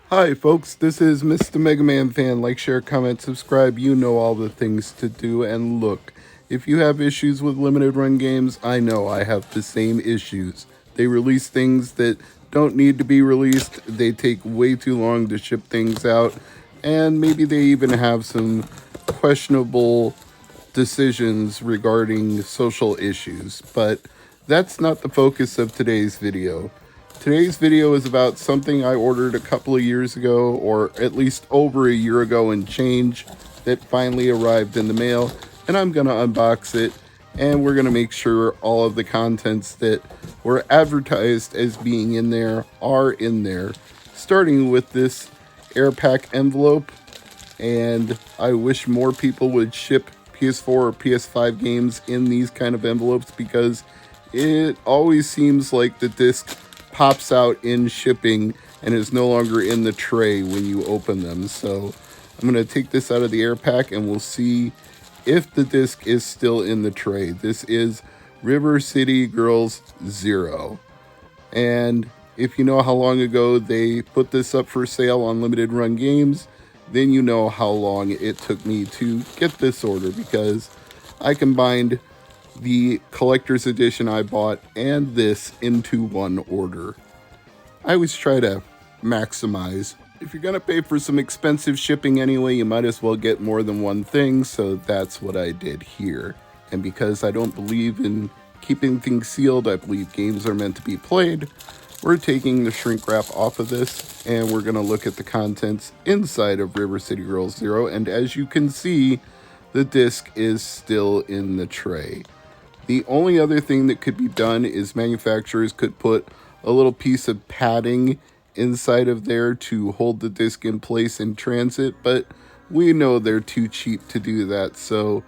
Hi folks, this is Mr. MegaManFan. Like, share, comment, subscribe. You know all the things to do. And look, if you have issues with limited run games, I know I have the same issues. They release things that don't need to be released. They take way too long to ship things out. And maybe they even have some questionable decisions regarding social issues. But that's not the focus of today's video. Today's video is about something I ordered a couple of years ago, or at least over a year ago and change, that finally arrived in the mail, and I'm going to unbox it, and we're going to make sure all of the contents that were advertised as being in there are in there, starting with this air pack envelope. And I wish more people would ship PS4 or PS5 games in these kind of envelopes, because it always seems like the disc pops out in shipping and is no longer in the tray when you open them. So I'm going to take this out of the air pack and we'll see if the disc is still in the tray. This is River City Girls 0. And if you know how long ago they put this up for sale on limited run games, then you know how long it took me to get this order, because I combined the collector's edition I bought and this into one order. I always try to maximize. If you're gonna pay for some expensive shipping anyway, you might as well get more than one thing, so that's what I did here. And because I don't believe in keeping things sealed, I believe games are meant to be played, we're taking the shrink wrap off of this, and we're gonna look at the contents inside of River City Girls 0, and as you can see, the disc is still in the tray. The only other thing that could be done is manufacturers could put a little piece of padding inside of there to hold the disc in place in transit, but we know they're too cheap to do that, so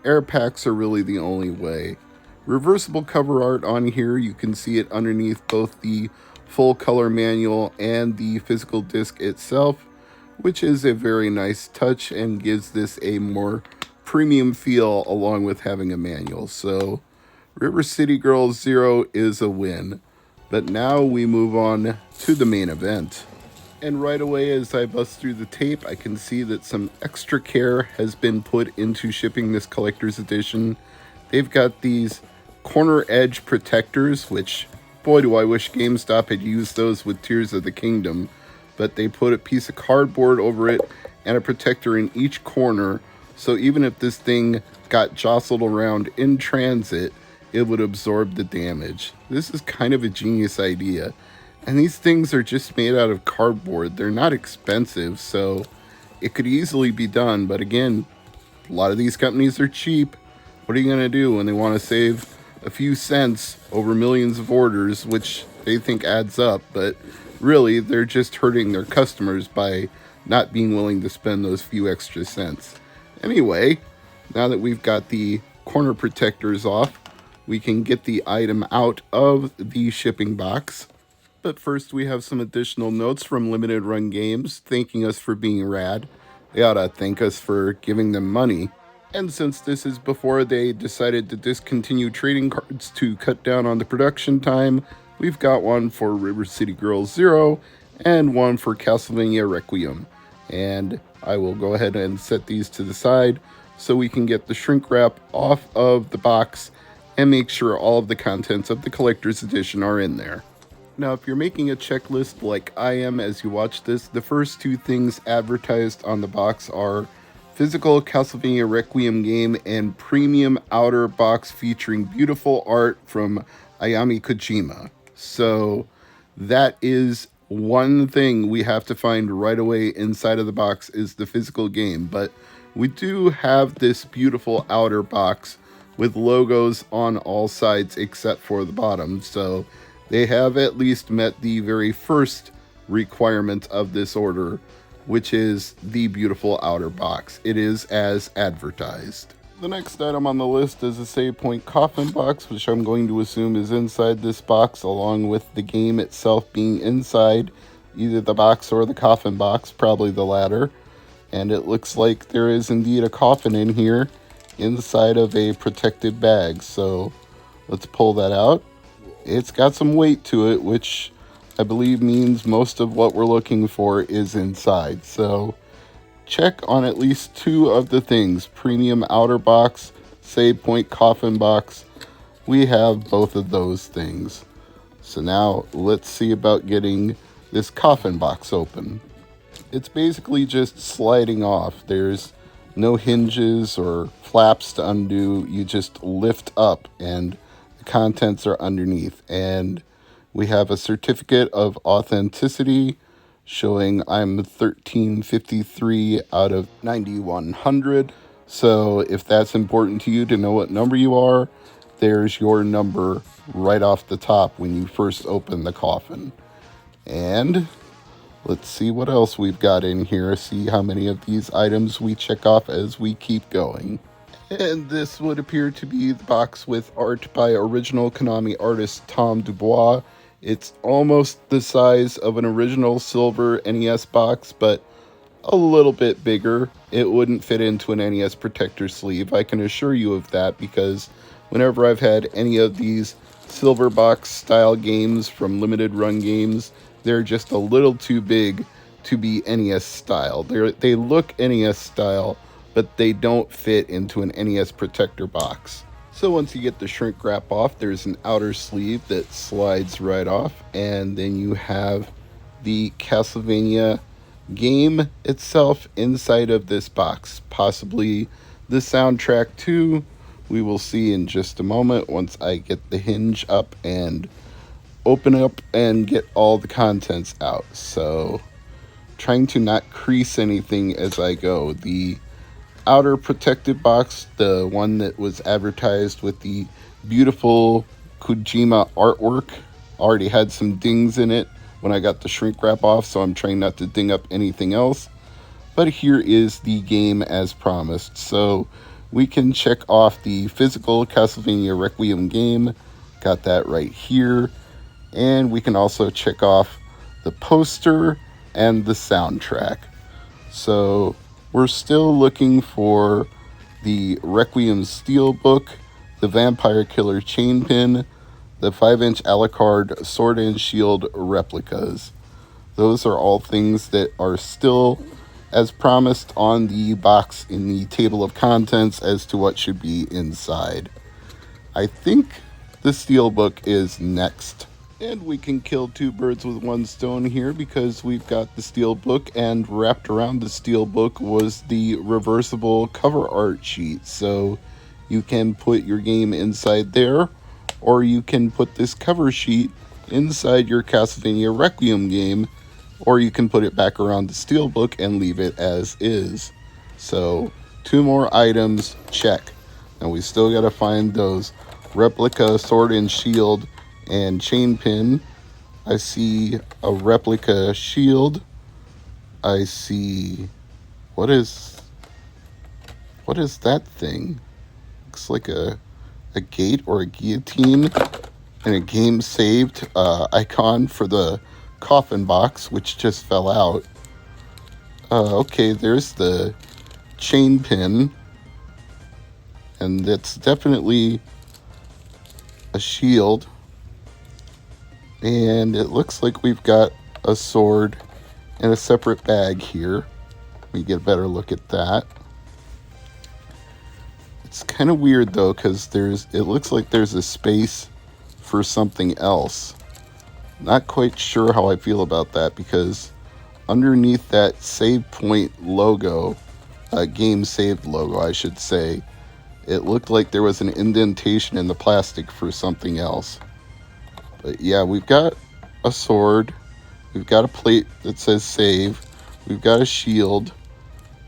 air packs are really the only way. Reversible cover art on here, you can see it underneath both the full color manual and the physical disc itself, which is a very nice touch and gives this a more premium feel along with having a manual. So River City Girls 0 is a win. But now we move on to the main event. And right away, as I bust through the tape, I can see that some extra care has been put into shipping this collector's edition. They've got these corner edge protectors, which, boy, do I wish GameStop had used those with Tears of the Kingdom. But they put a piece of cardboard over it and a protector in each corner, so even if this thing got jostled around in transit, it would absorb the damage. This is kind of a genius idea. And these things are just made out of cardboard. They're not expensive, so it could easily be done. But again, a lot of these companies are cheap. What are you going to do when they want to save a few cents over millions of orders, which they think adds up? But really, they're just hurting their customers by not being willing to spend those few extra cents. Anyway, now that we've got the corner protectors off, we can get the item out of the shipping box. But first, we have some additional notes from Limited Run Games thanking us for being rad. They ought to thank us for giving them money. And since this is before they decided to discontinue trading cards to cut down on the production time, we've got one for River City Girls 0 and one for Castlevania Requiem. And I will go ahead and set these to the side so we can get the shrink wrap off of the box and make sure all of the contents of the collector's edition are in there. Now, if you're making a checklist like I am as you watch this, the first two things advertised on the box are physical Castlevania Requiem game and premium outer box featuring beautiful art from Ayami Kojima. So that is one thing we have to find right away inside of the box, is the physical game. But we do have this beautiful outer box with logos on all sides except for the bottom, so they have at least met the very first requirement of this order, which is the beautiful outer box. It is as advertised. The next item on the list is a Save Point Coffin Box, which I'm going to assume is inside this box, along with the game itself being inside either the box or the Coffin Box, probably the latter. And it looks like there is indeed a coffin in here inside of a protected bag, so let's pull that out. It's got some weight to it, which I believe means most of what we're looking for is inside. So check on at least 2 of the things. Premium outer box, save point coffin box. We have both of those things. So now let's see about getting this coffin box open. It's basically just sliding off. There's no hinges or flaps to undo. You just lift up and the contents are underneath. And we have a certificate of authenticity showing I'm 1353 out of 9100. So if that's important to you to know what number you are, there's your number right off the top when you first open the coffin. And let's see what else we've got in here. See how many of these items we check off as we keep going. And this would appear to be the box with art by original Konami artist Tom Dubois. It's almost the size of an original silver NES box, but a little bit bigger. It wouldn't fit into an NES protector sleeve. I can assure you of that, because whenever I've had any of these silver box style games from limited run games, they're just a little too big to be NES style. They look NES style, but they don't fit into an NES protector box. So once you get the shrink wrap off, there's an outer sleeve that slides right off, and then you have the Castlevania game itself inside of this box. Possibly the soundtrack too. We will see in just a moment once I get the hinge up and open up and get all the contents out. So trying to not crease anything as I go. The outer protective box, the one that was advertised with the beautiful Kojima artwork, already had some dings in it when I got the shrink wrap off, so I'm trying not to ding up anything else. But here is the game as promised. So we can check off the physical Castlevania Requiem game. Got that right here. And we can also check off the poster and the soundtrack. So we're still looking for the Requiem Steelbook, the Vampire Killer Chain Pin, the 5-inch Alucard Sword and Shield replicas. Those are all things that are still, as promised, on the box in the table of contents as to what should be inside. I think the Steelbook is next. And we can kill 2 birds with 1 stone here, because we've got the Steelbook, and wrapped around the Steelbook was the reversible cover art sheet. So you can put your game inside there, or you can put this cover sheet inside your Castlevania Requiem game, or you can put it back around the Steelbook and leave it as is. So 2 more items, check. Now we still got to find those replica sword and shield and chain pin. I see a replica shield. I see, what is that thing? Looks like a gate or a guillotine, and a game saved icon for the coffin box, which just fell out. Okay, there's the chain pin, and that's definitely a shield. And it looks like we've got a sword in a separate bag here. Let me get a better look at that. It's kind of weird though, because it looks like there's a space for something else. Not quite sure how I feel about that, because underneath that save point logo, game saved logo I should say, it looked like there was an indentation in the plastic for something else. But yeah, we've got a sword, we've got a plate that says save, we've got a shield,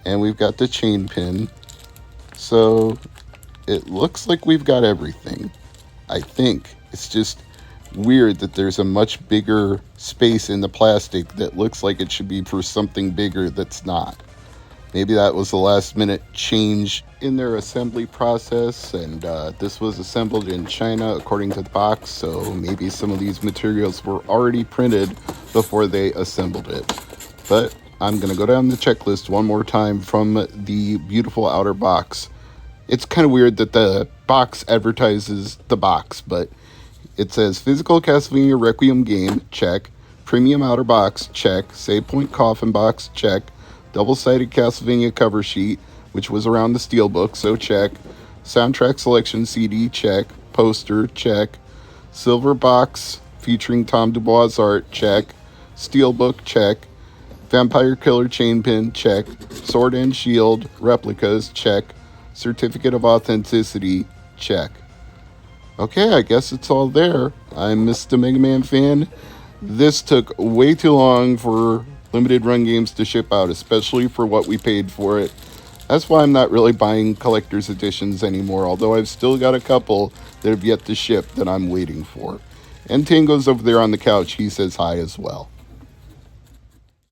and we've got the chain pin. So it looks like we've got everything, I think. It's just weird that there's a much bigger space in the plastic that looks like it should be for something bigger that's not. Maybe that was the last minute change in their assembly process, and this was assembled in China according to the box, so maybe some of these materials were already printed before they assembled it. But I'm going to go down the checklist one more time from the beautiful outer box. It's kind of weird that the box advertises the box, but it says physical Castlevania Requiem game, check. Premium outer box, check. Save point coffin box, check. Double-sided Castlevania cover sheet, which was around the steelbook, so check. Soundtrack selection CD, check. Poster, check. Silver box featuring Tom Dubois art, check. Steelbook, check. Vampire Killer chain pin, check. Sword and shield replicas, check. Certificate of authenticity, check. Okay, I guess it's all there. I'm Mr. MegaManFan. This took way too long for limited run games to ship out, especially for what we paid for it. That's why I'm not really buying collector's editions anymore, although I've still got a couple that have yet to ship that I'm waiting for. And Tango's over there on the couch. He says hi as well.